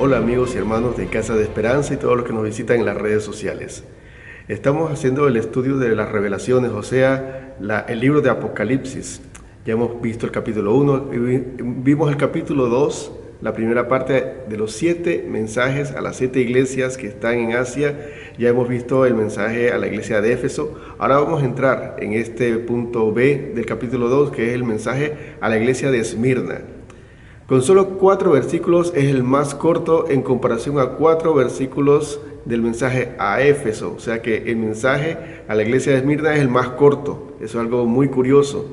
Hola amigos y hermanos de Casa de Esperanza y todos los que nos visitan en las redes sociales. Estamos haciendo el estudio de las revelaciones, o sea, el libro de Apocalipsis. Ya hemos visto el capítulo 1, vimos el capítulo 2, la primera parte de los 7 mensajes a las 7 iglesias que están en Asia. Ya hemos visto el mensaje a la iglesia de Éfeso. Ahora vamos a entrar en este punto B del capítulo 2, que es el mensaje a la iglesia de Esmirna. Con solo 4 versículos es el más corto en comparación a 4 versículos del mensaje a Éfeso. O sea que el mensaje a la iglesia de Esmirna es el más corto. Eso es algo muy curioso.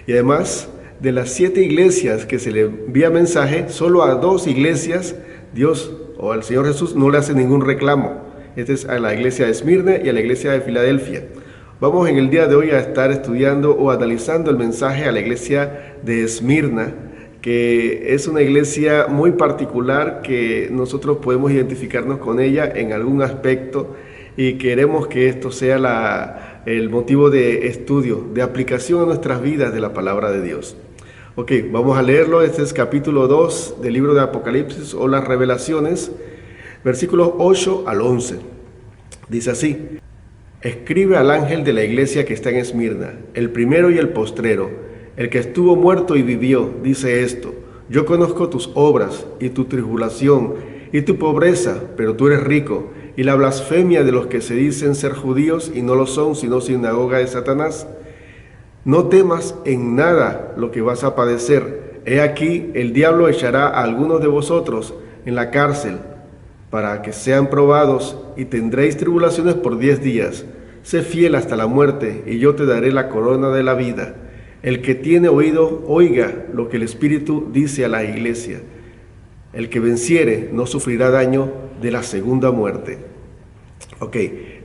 Y además, de las 7 iglesias que se le envía mensaje, solo a 2 iglesias Dios o al Señor Jesús no le hace ningún reclamo. Este es a la iglesia de Esmirna y a la iglesia de Filadelfia. Vamos en el día de hoy a estar estudiando o analizando el mensaje a la iglesia de Esmirna, que es una iglesia muy particular que nosotros podemos identificarnos con ella en algún aspecto y queremos que esto sea el motivo de estudio, de aplicación a nuestras vidas de la palabra de Dios. Ok, vamos a leerlo. Este es capítulo 2 del libro de Apocalipsis o las revelaciones, versículos 8 al 11. Dice así: escribe al ángel de la iglesia que está en Esmirna, el primero y el postrero, el que estuvo muerto y vivió, dice esto: yo conozco tus obras y tu tribulación y tu pobreza, pero tú eres rico, y la blasfemia de los que se dicen ser judíos y no lo son, sino sinagoga de Satanás. No temas en nada lo que vas a padecer. He aquí, el diablo echará a algunos de vosotros en la cárcel, para que sean probados, y tendréis tribulaciones por 10 días. Sé fiel hasta la muerte, y yo te daré la corona de la vida. El que tiene oído, oiga lo que el Espíritu dice a la iglesia. El que venciere no sufrirá daño de la segunda muerte. Ok,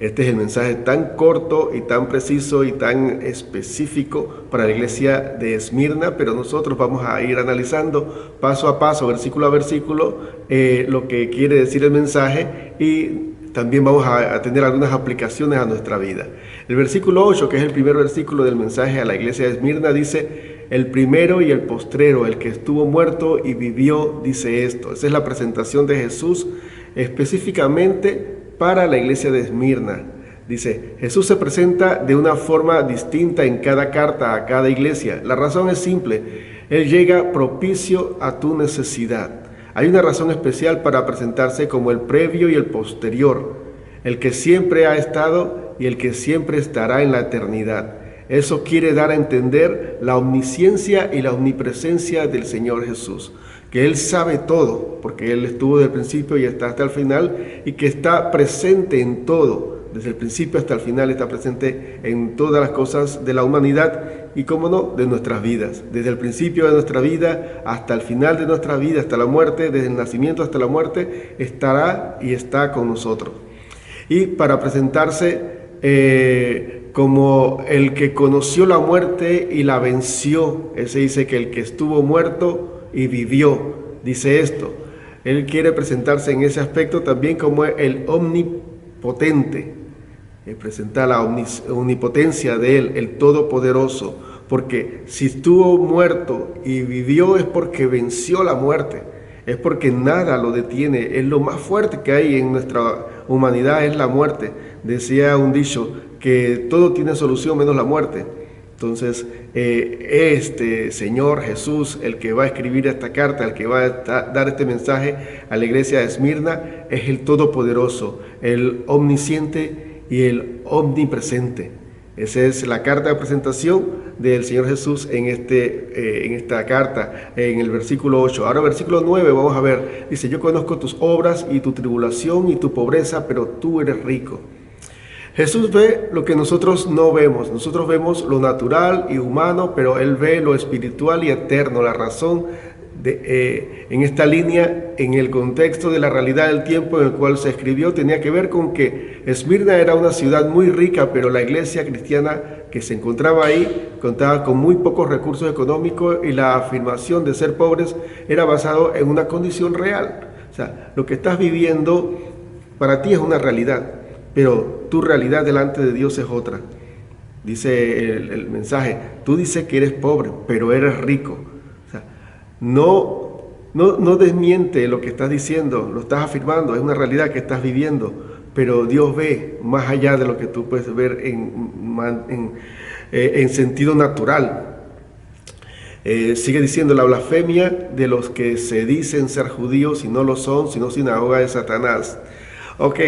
este es el mensaje tan corto y tan preciso y tan específico para la iglesia de Esmirna, pero nosotros vamos a ir analizando paso a paso, versículo a versículo, lo que quiere decir el mensaje, y también vamos a tener algunas aplicaciones a nuestra vida. El versículo 8, que es el primer versículo del mensaje a la iglesia de Esmirna, dice: el primero y el postrero, el que estuvo muerto y vivió, dice esto. Esa es la presentación de Jesús específicamente para la iglesia de Esmirna. Dice: Jesús se presenta de una forma distinta en cada carta a cada iglesia. La razón es simple: Él llega propicio a tu necesidad. Hay una razón especial para presentarse como el previo y el posterior, el que siempre ha estado y el que siempre estará en la eternidad. Eso quiere dar a entender la omnisciencia y la omnipresencia del Señor Jesús, que Él sabe todo, porque Él estuvo desde el principio y está hasta el final, y que está presente en todo, desde el principio hasta el final está presente en todas las cosas de la humanidad y, cómo no, de nuestras vidas. Desde el principio de nuestra vida hasta el final de nuestra vida, hasta la muerte, desde el nacimiento hasta la muerte, estará y está con nosotros. Y para presentarse como el que conoció la muerte y la venció, Él se dice que el que estuvo muerto y vivió, dice esto. Él quiere presentarse en ese aspecto también como el omnipotente, presentar la omnipotencia de Él, el todopoderoso, porque si estuvo muerto y vivió es porque venció la muerte, es porque nada lo detiene. Es lo más fuerte que hay en nuestra humanidad, es la muerte. Decía un dicho que todo tiene solución menos la muerte. Entonces, este Señor Jesús, el que va a escribir esta carta, el que va a dar este mensaje a la iglesia de Esmirna, es el Todopoderoso, el Omnisciente y el Omnipresente. Esa es la carta de presentación del Señor Jesús en esta carta, en el versículo 8. Ahora, versículo 9, vamos a ver. Dice: yo conozco tus obras y tu tribulación y tu pobreza, pero tú eres rico. Jesús ve lo que nosotros no vemos. Nosotros vemos lo natural y humano, pero Él ve lo espiritual y eterno. La razón en esta línea, en el contexto de la realidad del tiempo en el cual se escribió, tenía que ver con que Esmirna era una ciudad muy rica, pero la iglesia cristiana que se encontraba ahí contaba con muy pocos recursos económicos, y la afirmación de ser pobres era basado en una condición real. O sea, lo que estás viviendo para ti es una realidad, pero tu realidad delante de Dios es otra. Dice el mensaje: tú dices que eres pobre, pero eres rico. O sea, no no desmiente lo que estás diciendo, lo estás afirmando, es una realidad que estás viviendo, pero Dios ve más allá de lo que tú puedes ver en sentido natural. Sigue diciendo: la blasfemia de los que se dicen ser judíos y no lo son, sino sinagoga de Satanás. Ok,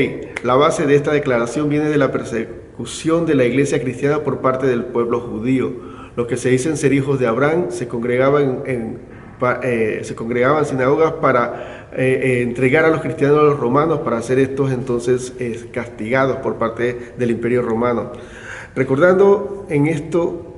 la base de esta declaración viene de la persecución de la iglesia cristiana por parte del pueblo judío. Los que se dicen ser hijos de Abraham se congregaban en sinagogas para entregar a los cristianos a los romanos, para ser estos entonces castigados por parte del imperio romano. Recordando en esto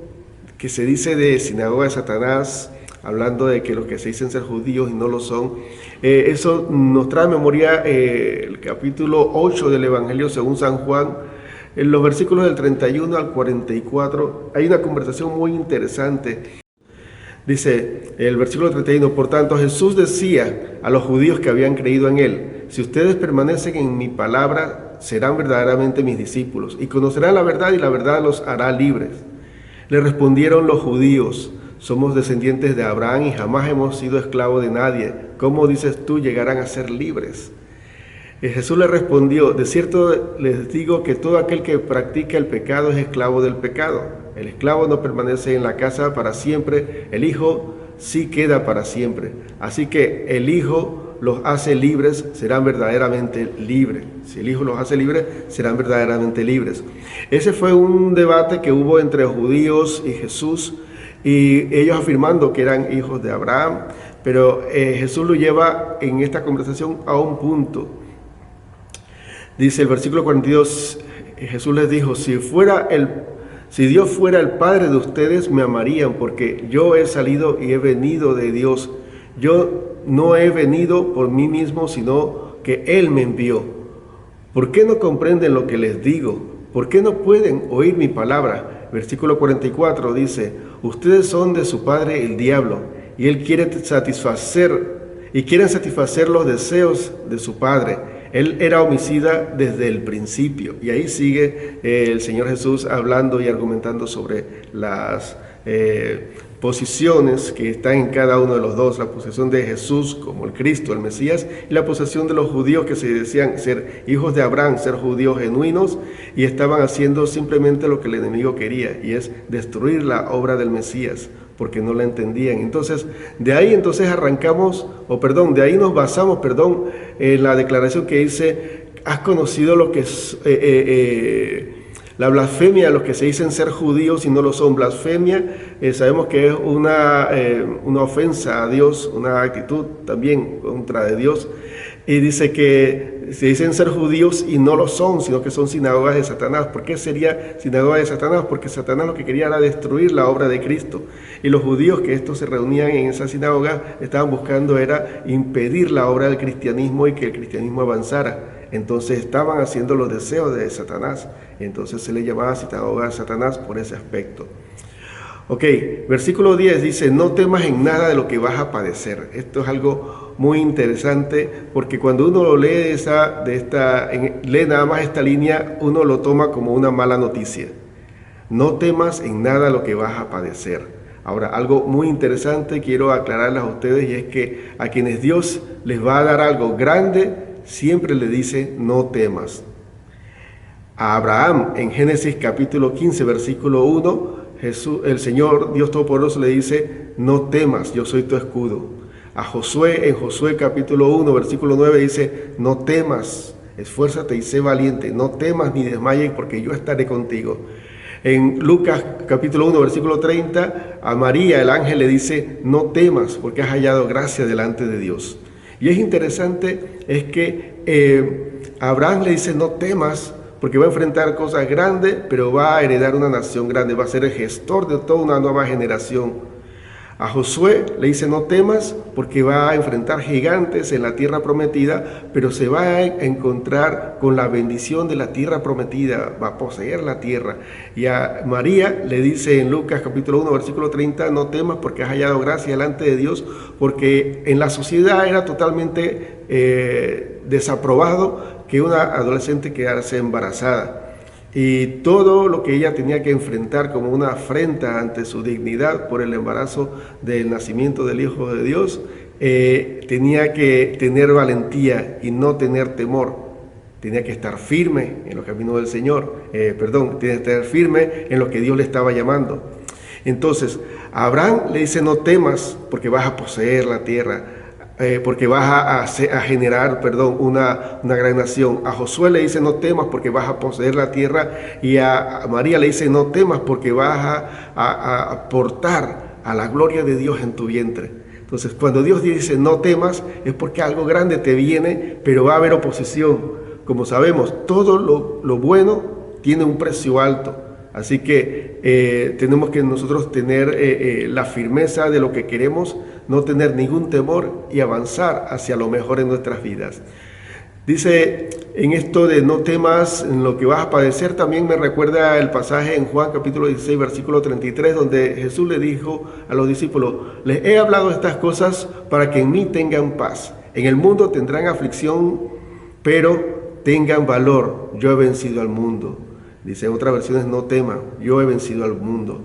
que se dice de sinagoga de Satanás, hablando de que los que se dicen ser judíos y no lo son, eso nos trae a memoria el capítulo 8 del Evangelio según San Juan. En los versículos del 31 al 44 hay una conversación muy interesante. Dice el versículo 31: por tanto Jesús decía a los judíos que habían creído en él: si ustedes permanecen en mi palabra, serán verdaderamente mis discípulos, y conocerán la verdad, y la verdad los hará libres. Le respondieron los judíos: somos descendientes de Abraham y jamás hemos sido esclavos de nadie. ¿Cómo dices tú llegarán a ser libres? Jesús le respondió: de cierto les digo que todo aquel que practica el pecado es esclavo del pecado. El esclavo no permanece en la casa para siempre, el Hijo sí queda para siempre. Así que el Hijo los hace libres, serán verdaderamente libres. Si el Hijo los hace libres, serán verdaderamente libres. Ese fue un debate que hubo entre judíos y Jesús, y ellos afirmando que eran hijos de Abraham, pero Jesús lo lleva en esta conversación a un punto. Dice el versículo 42, Jesús les dijo: si Dios fuera el Padre de ustedes, me amarían, porque yo he salido y he venido de Dios. Yo no he venido por mí mismo, sino que Él me envió. ¿Por qué no comprenden lo que les digo? ¿Por qué no pueden oír mi palabra? Versículo 44 dice: ustedes son de su padre el diablo, y él quieren satisfacer los deseos de su padre. Él era homicida desde el principio. Y ahí sigue el Señor Jesús hablando y argumentando sobre las posiciones que están en cada uno de los dos: la posición de Jesús como el Cristo, el Mesías, y la posición de los judíos que se decían ser hijos de Abraham, ser judíos genuinos, y estaban haciendo simplemente lo que el enemigo quería, y es destruir la obra del Mesías, porque no la entendían. Entonces, de ahí de ahí nos basamos, en la declaración que dice: has conocido lo que es la blasfemia de los que se dicen ser judíos y no lo son. Blasfemia, sabemos que es una ofensa a Dios, una actitud también contra de Dios. Y dice que se dicen ser judíos y no lo son, sino que son sinagogas de Satanás. ¿Por qué sería sinagoga de Satanás? Porque Satanás lo que quería era destruir la obra de Cristo. Y los judíos que estos se reunían en esa sinagoga estaban buscando era impedir la obra del cristianismo y que el cristianismo avanzara. Entonces estaban haciendo los deseos de Satanás. Entonces se le llamaba sinagoga de Satanás por ese aspecto. Ok, versículo 10 dice: no temas en nada de lo que vas a padecer. Esto es algo muy interesante, porque cuando uno lo lee lee nada más esta línea, uno lo toma como una mala noticia. No temas en nada lo que vas a padecer. Ahora, algo muy interesante quiero aclararles a ustedes, y es que a quienes Dios les va a dar algo grande, siempre le dice: no temas. A Abraham, en Génesis capítulo 15, versículo 1, el Señor, Dios Todopoderoso, le dice: no temas, yo soy tu escudo. A Josué, en Josué capítulo 1, versículo 9, dice: no temas, esfuérzate y sé valiente, no temas ni desmayes, porque yo estaré contigo. En Lucas capítulo 1, versículo 30, a María el ángel le dice: no temas, porque has hallado gracia delante de Dios. Y es interesante, es que Abraham le dice: no temas, porque va a enfrentar cosas grandes, pero va a heredar una nación grande, va a ser el gestor de toda una nueva generación. A Josué le dice: no temas, porque va a enfrentar gigantes en la tierra prometida, pero se va a encontrar con la bendición de la tierra prometida, va a poseer la tierra. Y a María le dice en Lucas capítulo 1, versículo 30: no temas, porque has hallado gracia delante de Dios, porque en la sociedad era totalmente desaprobado que una adolescente quedase embarazada. Y todo lo que ella tenía que enfrentar como una afrenta ante su dignidad por el embarazo del nacimiento del Hijo de Dios, tenía que tener valentía y no tener temor. Tenía que estar firme en los caminos del Señor, tenía que estar firme en lo que Dios le estaba llamando. Entonces, a Abraham le dice: no temas, porque vas a poseer la tierra, porque vas a generar, una gran nación. A Josué le dice: no temas, porque vas a poseer la tierra. Y a María le dice: no temas, porque vas a portar a la gloria de Dios en tu vientre. Entonces, cuando Dios dice no temas, es porque algo grande te viene, pero va a haber oposición. Como sabemos, todo lo bueno tiene un precio alto. Así que tenemos que nosotros tener la firmeza de lo que queremos, no tener ningún temor y avanzar hacia lo mejor en nuestras vidas. Dice, en esto de no temas en lo que vas a padecer, también me recuerda el pasaje en Juan capítulo 16, versículo 33, donde Jesús le dijo a los discípulos: les he hablado estas cosas para que en mí tengan paz. En el mundo tendrán aflicción, pero tengan valor, yo he vencido al mundo. Dice en otras versiones: no teman, yo he vencido al mundo.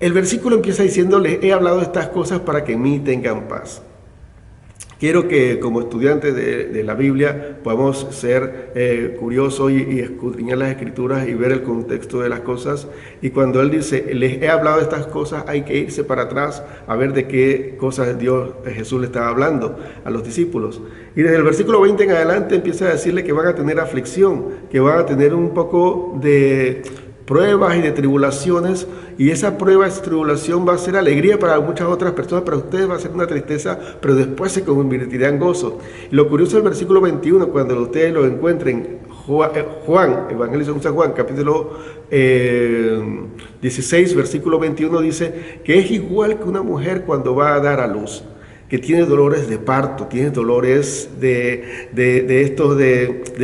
El versículo empieza diciendo: les he hablado estas cosas para que en mí tengan paz. Quiero que como estudiantes de la Biblia podamos ser curiosos y escudriñar las Escrituras y ver el contexto de las cosas. Y cuando Él dice, les he hablado de estas cosas, hay que irse para atrás a ver de qué cosas Jesús le estaba hablando a los discípulos. Y desde el versículo 20 en adelante empieza a decirle que van a tener aflicción, que van a tener un poco de pruebas y de tribulaciones, y esa prueba y tribulación va a ser alegría para muchas otras personas, para ustedes va a ser una tristeza, pero después se convertirá en gozo. Y lo curioso del versículo 21, cuando ustedes lo encuentren, Juan, Evangelio según San Juan, capítulo 16, versículo 21, dice que es igual que una mujer cuando va a dar a luz, que tiene dolores de parto, tiene dolores del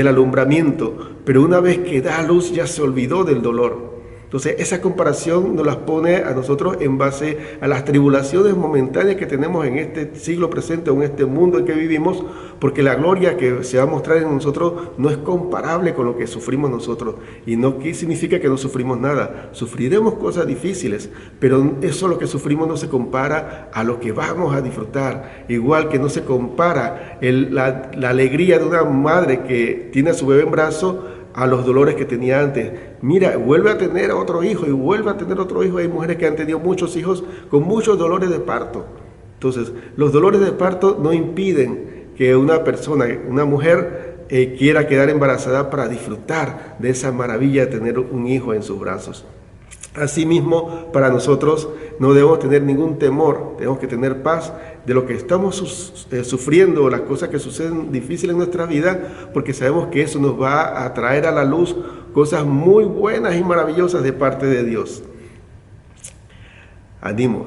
alumbramiento, pero una vez que da a luz ya se olvidó del dolor. Entonces esa comparación nos las pone a nosotros en base a las tribulaciones momentáneas que tenemos en este siglo presente, o en este mundo en que vivimos, porque la gloria que se va a mostrar en nosotros no es comparable con lo que sufrimos nosotros. Y no significa que no sufrimos nada, sufriremos cosas difíciles, pero eso lo que sufrimos no se compara a lo que vamos a disfrutar. Igual que no se compara la alegría de una madre que tiene a su bebé en brazos a los dolores que tenía antes. Mira, vuelve a tener otro hijo y vuelve a tener otro hijo. Hay mujeres que han tenido muchos hijos con muchos dolores de parto. Entonces, los dolores de parto no impiden que una persona, una mujer, quiera quedar embarazada para disfrutar de esa maravilla de tener un hijo en sus brazos. Asimismo, para nosotros no debemos tener ningún temor, tenemos que tener paz de lo que estamos sufriendo, las cosas que suceden difíciles en nuestra vida, porque sabemos que eso nos va a traer a la luz cosas muy buenas y maravillosas de parte de Dios. Ánimo,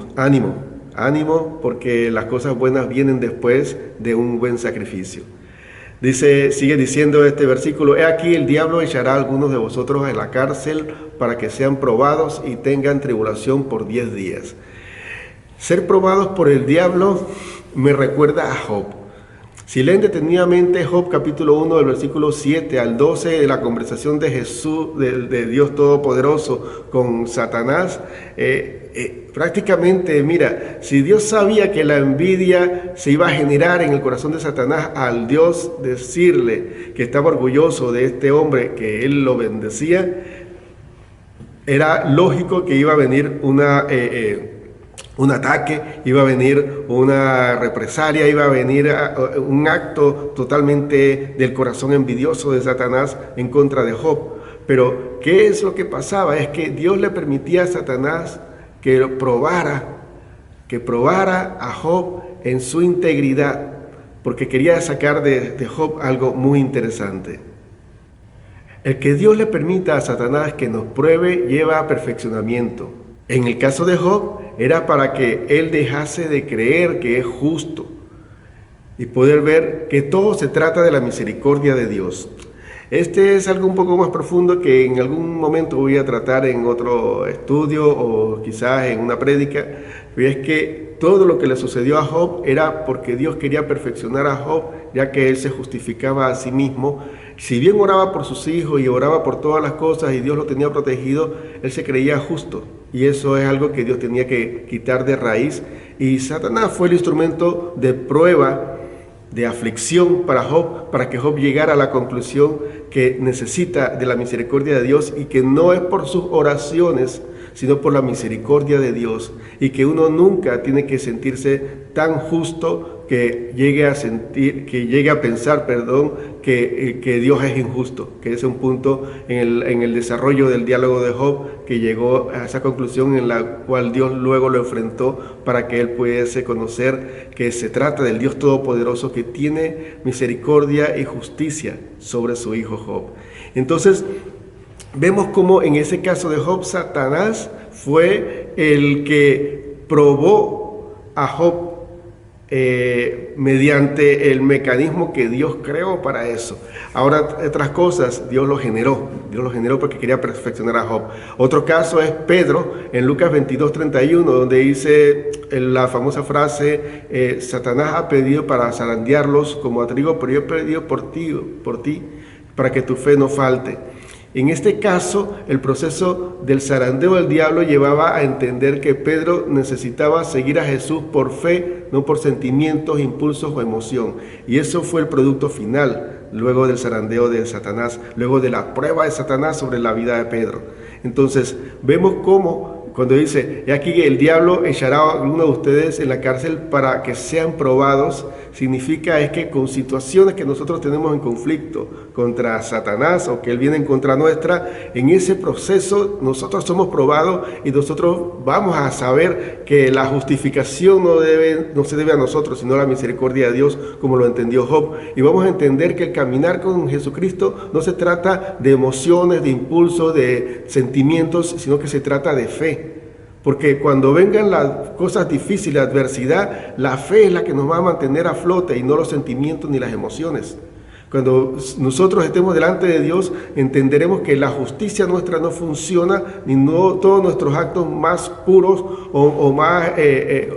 porque las cosas buenas vienen después de un buen sacrificio. Sigue diciendo este versículo: he aquí el diablo echará a algunos de vosotros a la cárcel para que sean probados y tengan tribulación por 10 días. Ser probados por el diablo me recuerda a Job. Si leen detenidamente Job capítulo 1 del versículo 7 al 12 de la conversación de Jesús, de Dios Todopoderoso con Satanás, prácticamente, mira, si Dios sabía que la envidia se iba a generar en el corazón de Satanás al Dios decirle que estaba orgulloso de este hombre, que él lo bendecía, era lógico que iba a venir un ataque, iba a venir una represalia, iba a venir un acto totalmente del corazón envidioso de Satanás en contra de Job. Pero, ¿qué es lo que pasaba? Es que Dios le permitía a Satanás que probara a Job en su integridad, porque quería sacar de Job algo muy interesante. El que Dios le permita a Satanás que nos pruebe lleva a perfeccionamiento. En el caso de Job, era para que él dejase de creer que es justo y poder ver que todo se trata de la misericordia de Dios. Este es algo un poco más profundo que en algún momento voy a tratar en otro estudio o quizás en una prédica, y es que todo lo que le sucedió a Job era porque Dios quería perfeccionar a Job, ya que él se justificaba a sí mismo Si bien oraba por sus hijos y oraba por todas las cosas y Dios lo tenía protegido, él se creía justo. Y eso es algo que Dios tenía que quitar de raíz. Y Satanás fue el instrumento de prueba, de aflicción para Job, para que Job llegara a la conclusión que necesita de la misericordia de Dios y que no es por sus oraciones, sino por la misericordia de Dios, y que uno nunca tiene que sentirse tan justo que llegue a pensar, que Dios es injusto, que ese es un punto en el desarrollo del diálogo de Job, que llegó a esa conclusión en la cual Dios luego lo enfrentó para que él pudiese conocer que se trata del Dios Todopoderoso que tiene misericordia y justicia sobre su hijo Job. Entonces, vemos cómo en ese caso de Job, Satanás fue el que probó a Job mediante el mecanismo que Dios creó para eso. Ahora, otras cosas, Dios lo generó porque quería perfeccionar a Job. Otro caso es Pedro, en Lucas 22:31, donde dice la famosa frase, Satanás ha pedido para zarandearlos como a trigo, pero yo he pedido por ti, para que tu fe no falte. En este caso, el proceso del zarandeo del diablo llevaba a entender que Pedro necesitaba seguir a Jesús por fe, no por sentimientos, impulsos o emoción. Y eso fue el producto final, luego del zarandeo de Satanás, luego de la prueba de Satanás sobre la vida de Pedro. Entonces, vemos cómo cuando dice, y aquí el diablo echará a alguno de ustedes en la cárcel para que sean probados, significa es que con situaciones que nosotros tenemos en conflicto contra Satanás o que él viene en contra nuestra, en ese proceso nosotros somos probados y nosotros vamos a saber que la justificación no se debe a nosotros, sino a la misericordia de Dios, como lo entendió Job. Y vamos a entender que el caminar con Jesucristo no se trata de emociones, de impulsos, de sentimientos, sino que se trata de fe. Porque cuando vengan las cosas difíciles, la adversidad, la fe es la que nos va a mantener a flote y no los sentimientos ni las emociones. Cuando nosotros estemos delante de Dios, entenderemos que la justicia nuestra no funciona, ni no todos nuestros actos más puros o más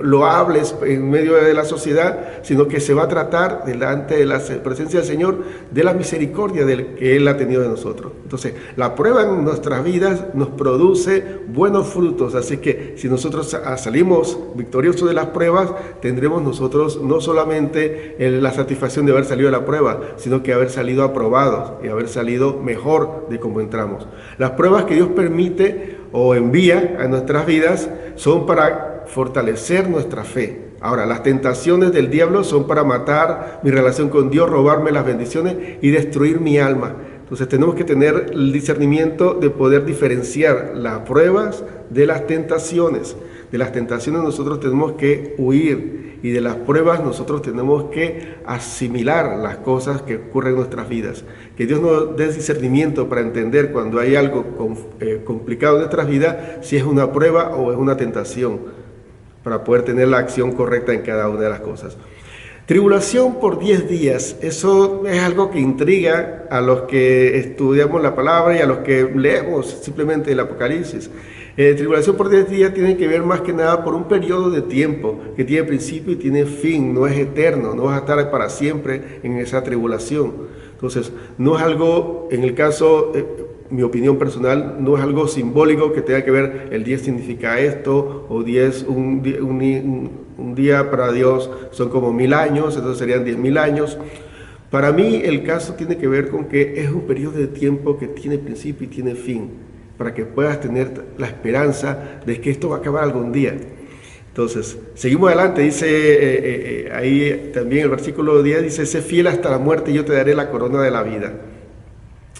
loables en medio de la sociedad, sino que se va a tratar delante de la presencia del Señor de la misericordia que Él ha tenido de nosotros. Entonces, la prueba en nuestras vidas nos produce buenos frutos, así que si nosotros salimos victoriosos de las pruebas, tendremos nosotros no solamente la satisfacción de haber salido de la prueba, sino que haber salido aprobados y haber salido mejor de cómo entramos. Las pruebas que Dios permite o envía a nuestras vidas son para fortalecer nuestra fe. Ahora, las tentaciones del diablo son para matar mi relación con Dios, robarme las bendiciones y destruir mi alma. Entonces tenemos que tener el discernimiento de poder diferenciar las pruebas de las tentaciones. De las tentaciones nosotros tenemos que huir y de las pruebas nosotros tenemos que asimilar las cosas que ocurren en nuestras vidas. Que Dios nos dé discernimiento para entender cuando hay algo complicado en nuestras vidas, si es una prueba o es una tentación, para poder tener la acción correcta en cada una de las cosas. Tribulación por 10 días, eso es algo que intriga a los que estudiamos la palabra y a los que leemos simplemente el Apocalipsis. Tribulación por 10 días tiene que ver más que nada por un periodo de tiempo que tiene principio y tiene fin, no es eterno, no vas a estar para siempre en esa tribulación. Entonces, no es algo, en el caso, mi opinión personal, no es algo simbólico que tenga que ver, el 10 significa esto, o 10, un día para Dios son como 1000 años, entonces serían 10.000 años. Para mí el caso tiene que ver con que es un periodo de tiempo que tiene principio y tiene fin, para que puedas tener la esperanza de que esto va a acabar algún día. Entonces, seguimos adelante, dice ahí también el versículo 10, dice, sé fiel hasta la muerte y yo te daré la corona de la vida.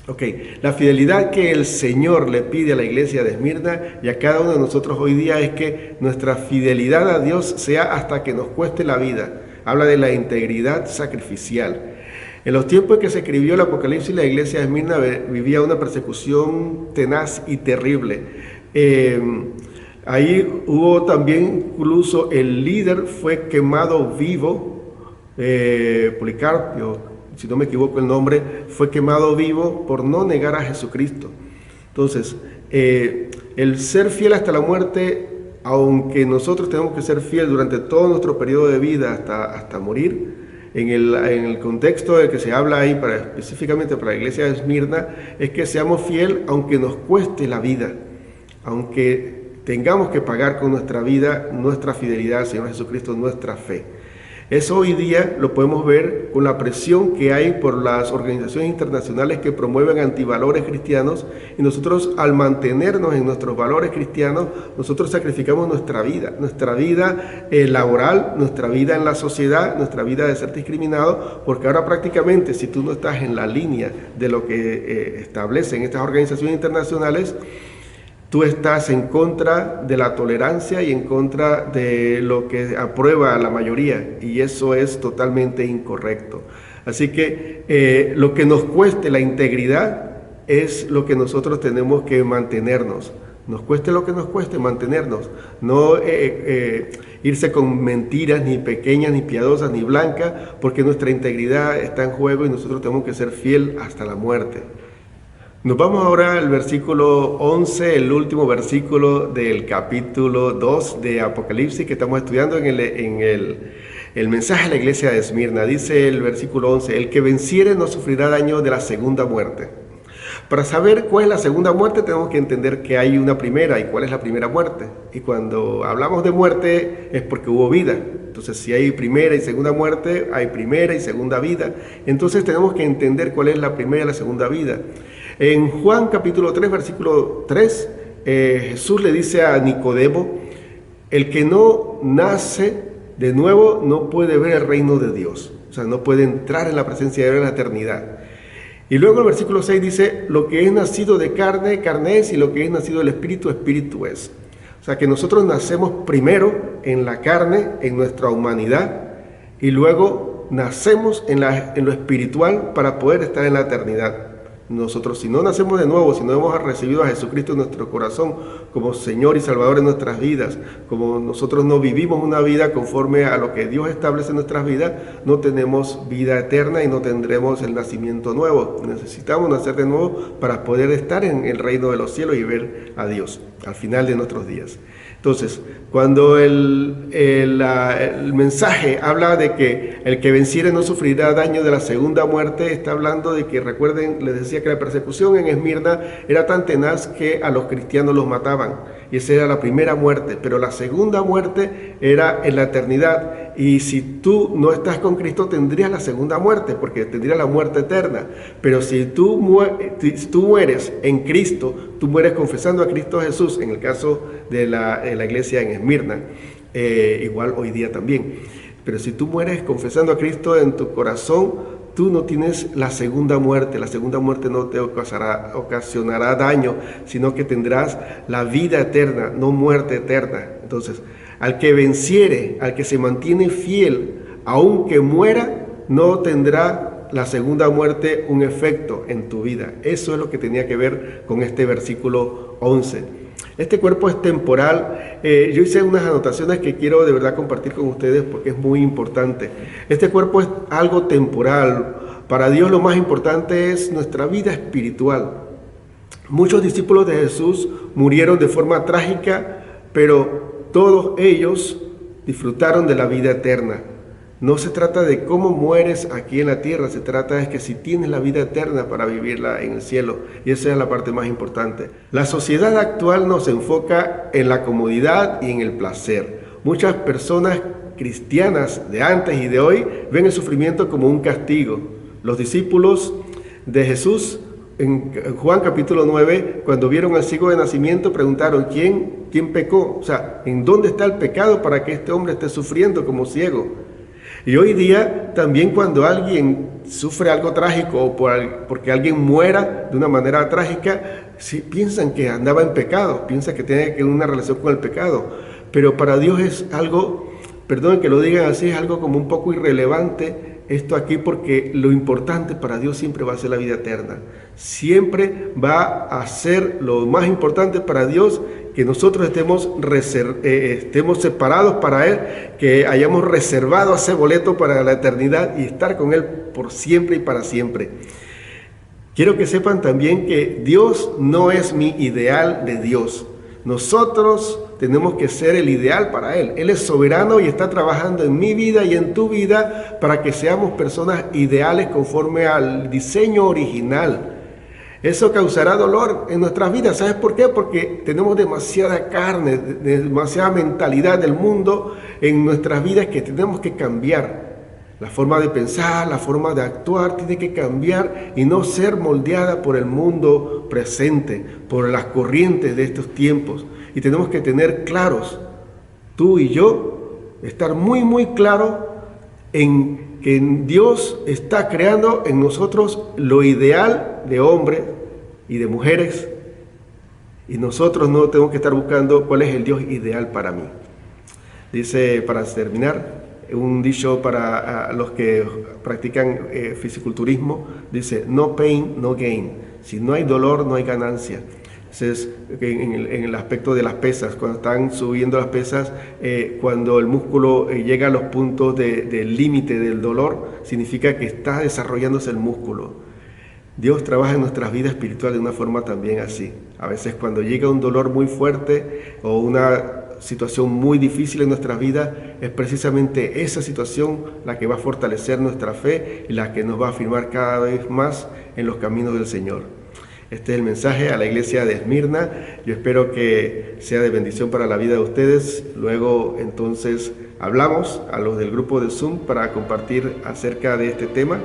Ok, la fidelidad que el Señor le pide a la iglesia de Esmirna y a cada uno de nosotros hoy día es que nuestra fidelidad a Dios sea hasta que nos cueste la vida. Habla de la integridad sacrificial. En los tiempos en que se escribió el Apocalipsis, la iglesia de Esmirna vivía una persecución tenaz y terrible. Ahí hubo también, incluso el líder fue quemado vivo, Policarpio, si no me equivoco el nombre, fue quemado vivo por no negar a Jesucristo. Entonces, el ser fiel hasta la muerte, aunque nosotros tenemos que ser fiel durante todo nuestro periodo de vida hasta morir, en el contexto del que se habla ahí, específicamente para la iglesia de Esmirna, es que seamos fieles aunque nos cueste la vida, aunque tengamos que pagar con nuestra vida, nuestra fidelidad al Señor Jesucristo, nuestra fe. Eso hoy día lo podemos ver con la presión que hay por las organizaciones internacionales que promueven antivalores cristianos, y nosotros, al mantenernos en nuestros valores cristianos, nosotros sacrificamos nuestra vida laboral, nuestra vida en la sociedad, nuestra vida de ser discriminado, porque ahora prácticamente, si tú no estás en la línea de lo que establecen estas organizaciones internacionales, tú estás en contra de la tolerancia y en contra de lo que aprueba la mayoría, y eso es totalmente incorrecto. Así que lo que nos cueste la integridad es lo que nosotros tenemos que mantenernos. Nos cueste lo que nos cueste mantenernos, no irse con mentiras ni pequeñas, ni piadosas, ni blancas, porque nuestra integridad está en juego y nosotros tenemos que ser fiel hasta la muerte. Nos vamos ahora al versículo 11, el último versículo del capítulo 2 de Apocalipsis que estamos estudiando en el mensaje a la iglesia de Esmirna. Dice el versículo 11, el que venciere no sufrirá daño de la segunda muerte. Para saber cuál es la segunda muerte tenemos que entender que hay una primera, y cuál es la primera muerte. Y cuando hablamos de muerte es porque hubo vida. Entonces, si hay primera y segunda muerte, hay primera y segunda vida. Entonces tenemos que entender cuál es la primera y la segunda vida. En Juan capítulo 3, versículo 3, Jesús le dice a Nicodemo, el que no nace de nuevo no puede ver el reino de Dios. O sea, no puede entrar en la presencia de Dios en la eternidad. Y luego el versículo 6 dice, lo que es nacido de carne, carne es, y lo que es nacido del Espíritu, Espíritu es. O sea, que nosotros nacemos primero en la carne, en nuestra humanidad, y luego nacemos en lo espiritual para poder estar en la eternidad. Nosotros, si no nacemos de nuevo, si no hemos recibido a Jesucristo en nuestro corazón como Señor y Salvador en nuestras vidas, como nosotros no vivimos una vida conforme a lo que Dios establece en nuestras vidas, no tenemos vida eterna y no tendremos el nacimiento nuevo. Necesitamos nacer de nuevo para poder estar en el reino de los cielos y ver a Dios al final de nuestros días. Entonces, cuando el mensaje habla de que el que venciere no sufrirá daño de la segunda muerte, está hablando de que, recuerden, les decía que la persecución en Esmirna era tan tenaz que a los cristianos los mataban, y esa era la primera muerte, pero la segunda muerte era en la eternidad, y si tú no estás con Cristo tendrías la segunda muerte, porque tendrías la muerte eterna. Pero si tú mueres en Cristo, tú mueres confesando a Cristo Jesús, en el caso de la iglesia en Esmirna, igual hoy día también. Pero si tú mueres confesando a Cristo en tu corazón, tú no tienes la segunda muerte. La segunda muerte no te ocasionará daño, sino que tendrás la vida eterna, no muerte eterna. Entonces, al que venciere, al que se mantiene fiel, aunque muera, no tendrá la segunda muerte un efecto en tu vida. Eso es lo que tenía que ver con este versículo 11. Este cuerpo es temporal. Yo hice unas anotaciones que quiero de verdad compartir con ustedes porque es muy importante. Este cuerpo es algo temporal. Para Dios lo más importante es nuestra vida espiritual. Muchos discípulos de Jesús murieron de forma trágica, pero todos ellos disfrutaron de la vida eterna. No se trata de cómo mueres aquí en la tierra, se trata de que si tienes la vida eterna para vivirla en el cielo, y esa es la parte más importante. La sociedad actual nos enfoca en la comodidad y en el placer. Muchas personas cristianas de antes y de hoy ven el sufrimiento como un castigo. Los discípulos de Jesús en Juan capítulo 9, cuando vieron al ciego de nacimiento, preguntaron, ¿quién pecó? O sea, ¿en dónde está el pecado para que este hombre esté sufriendo como ciego? Y hoy día también cuando alguien sufre algo trágico o porque alguien muera de una manera trágica, sí, piensan que andaba en pecado, piensan que tiene una relación con el pecado. Pero para Dios es algo, perdón que lo digan así, es algo como un poco irrelevante esto aquí, porque lo importante para Dios siempre va a ser la vida eterna. Siempre va a ser lo más importante para Dios que nosotros estemos separados para Él, que hayamos reservado ese boleto para la eternidad y estar con Él por siempre y para siempre. Quiero que sepan también que Dios no es mi ideal de Dios. Nosotros tenemos que ser el ideal para Él. Él es soberano y está trabajando en mi vida y en tu vida para que seamos personas ideales conforme al diseño original. Eso causará dolor en nuestras vidas. ¿Sabes por qué? Porque tenemos demasiada carne, demasiada mentalidad del mundo en nuestras vidas que tenemos que cambiar. La forma de pensar, la forma de actuar tiene que cambiar y no ser moldeada por el mundo presente, por las corrientes de estos tiempos. Y tenemos que tener claros, tú y yo, estar muy claro en que Dios está creando en nosotros lo ideal de hombres y de mujeres, y nosotros no tenemos que estar buscando cuál es el Dios ideal para mí. Dice, para terminar, un dicho para los que practican fisiculturismo, dice, no pain, no gain. Si no hay dolor, no hay ganancia. Entonces, en el aspecto de las pesas, cuando están subiendo las pesas, cuando el músculo llega a los puntos del límite del dolor, significa que está desarrollándose el músculo. Dios trabaja en nuestras vidas espirituales de una forma también así. A veces cuando llega un dolor muy fuerte o una situación muy difícil en nuestras vidas, es precisamente esa situación la que va a fortalecer nuestra fe y la que nos va a afirmar cada vez más en los caminos del Señor. Este es el mensaje a la iglesia de Esmirna. Yo espero que sea de bendición para la vida de ustedes. Luego entonces hablamos a los del grupo de Zoom para compartir acerca de este tema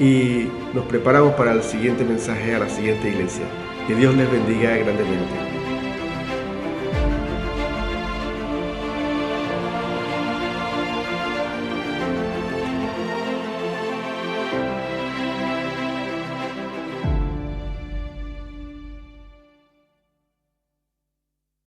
y nos preparamos para el siguiente mensaje a la siguiente iglesia. Que Dios les bendiga grandemente.